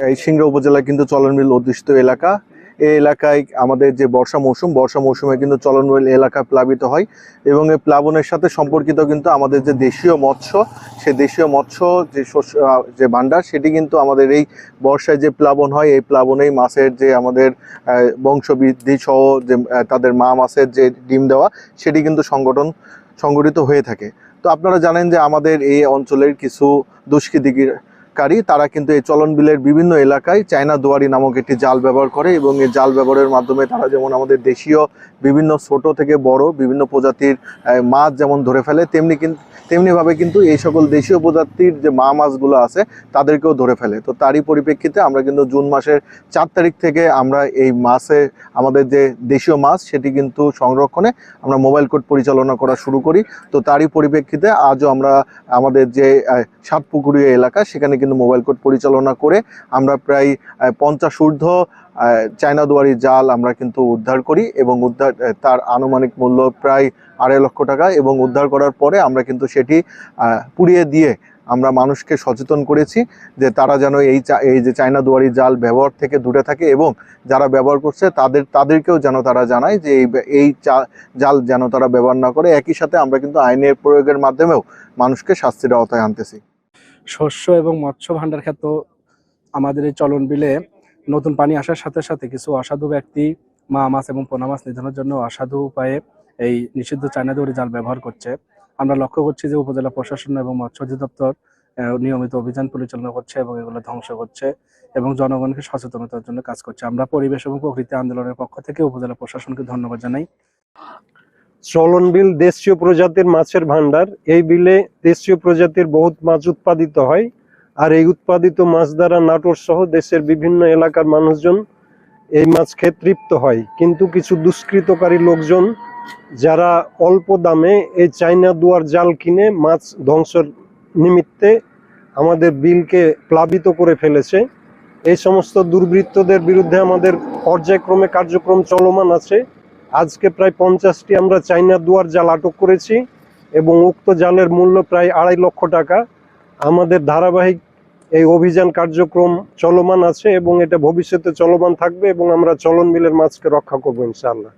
এই সিংড়া উপজেলা কিন্তু চলন বিল অধ্যুষিত এলাকা। এই এলাকায় আমাদের যে বর্ষা মৌসুমে কিন্তু চলন বিল এলাকা প্লাবিত হয় এবং এই প্লাবনের সাথে সম্পর্কিত কিন্তু আমাদের যে দেশীয় মৎস্য, সেই দেশীয় মৎস্য যে শস্য যে ভাণ্ডার, সেটি কিন্তু আমাদের এই বর্ষায় যে প্লাবন হয়, এই প্লাবনেই মাছের যে আমাদের বংশবৃদ্ধি সহ যে তাদের মা মাছের যে ডিম দেওয়া, সেটি কিন্তু সংগঠিত হয়ে থাকে। তো আপনারা জানেন যে আমাদের এই অঞ্চলের কিছু দুষ্কৃতিকারী তারা কিন্তু এই চলন বিলের বিভিন্ন এলাকায় চায়না দুয়ারি নামক একটি জাল ব্যবহার করে এবং এই জাল ব্যবহারের মাধ্যমে তারা যেমন আমাদের দেশীয় বিভিন্ন ছোট থেকে বড় বিভিন্ন প্রজাতির মাছ যেমন ধরে ফেলে, তেমনিভাবে কিন্তু এই সকল দেশীয় প্রজাতির যে মাছগুলো আছে তাদেরকেও ধরে ফেলে। তো তারই পরিপ্রেক্ষিতে আমরা কিন্তু জুন মাসের 4 তারিখ থেকে আমরা এই আমাদের যে দেশীয় মাছ সেটি কিন্তু সংরক্ষণে আমরা মোবাইল কোর্ট পরিচালনা করা শুরু করি। তো তারই পরিপ্রেক্ষিতে আজও আমরা আমাদের যে সাতপুকুরিয়া এলাকা সেখানে কিন্তু মোবাইল কোর্ট পরিচালনা করে আমরা প্রায় 50 ঊর্ধ্ব চায়না দুয়ারি জাল আমরা কিন্তু উদ্ধার করি এবং তার আনুমানিক মূল্য প্রায় 2.5 লক্ষ টাকা। এবং উদ্ধার করার পরে আমরা কিন্তু সেটি পুড়িয়ে দিয়ে আমরা মানুষকে সচেতন করেছি যে তারা যেন এই যে চায়না দুয়ারি জাল ব্যবহার থেকে দূরে থাকে এবং যারা ব্যবহার করছে তাদেরকেও যেন তারা জানায় যে এই জাল যেন তারা ব্যবহার না করে। একই সাথে আমরা কিন্তু আইনের প্রয়োগের মাধ্যমেও মানুষকে শাস্তির আওতায় আনতেছি। শস্য এবং মৎস্য ভাণ্ডার ক্ষেত্র আমাদের এই চলন বিলে নতুন পানি আসার সাথে সাথে কিছু অসাধু ব্যক্তি মা মাছ এবং পোনা মাছ নিধনের জন্য অসাধু উপায়ে এই নিষিদ্ধ চায়না দুয়ারি জাল ব্যবহার করছে। আমরা লক্ষ্য করছি যে উপজেলা প্রশাসন এবং মৎস্য অধিদপ্তর নিয়মিত অভিযান পরিচালনা করছে এবং এগুলো ধ্বংস করছে এবং জনগণকে সচেতনতার জন্য কাজ করছে। আমরা পরিবেশ এবং প্রকৃতি আন্দোলনের পক্ষ থেকে উপজেলা প্রশাসনকে ধন্যবাদ জানাই। চলন বিল দেশীয় প্রজাতির মাছের ভান্ডার। এই বিলে দেশীয় প্রজাতির বহুত মাছ উৎপাদিত হয়, আর এই উৎপাদিত মাছ দ্বারা নাটোর সহ দেশের বিভিন্ন এলাকার মানুষজন এই মাছ খেয়ে তৃপ্ত হয়। কিন্তু কিছু দুষ্কৃতকারী লোকজন যারা অল্প দামে এই চায়না দুয়ার জাল কিনে মাছ ধ্বংসের নিমিত্তে আমাদের বিলকে প্লাবিত করে ফেলেছে। এই সমস্ত দুর্বৃত্তদের বিরুদ্ধে আমাদের পর্যায়ক্রমে কার্যক্রম চলমান আছে। আজকে প্রায় 50টি আমরা চায়না দুয়ার জাল আটক করেছি এবং উক্ত জালের মূল্য প্রায় 2.5 লক্ষ টাকা। আমাদের ধারাবাহিক এই অভিযান কার্যক্রম চলমান আছে এবং এটা ভবিষ্যতে চলমান থাকবে এবং আমরা চলন বিলের মাছকে রক্ষা করবো ইনশাআল্লাহ।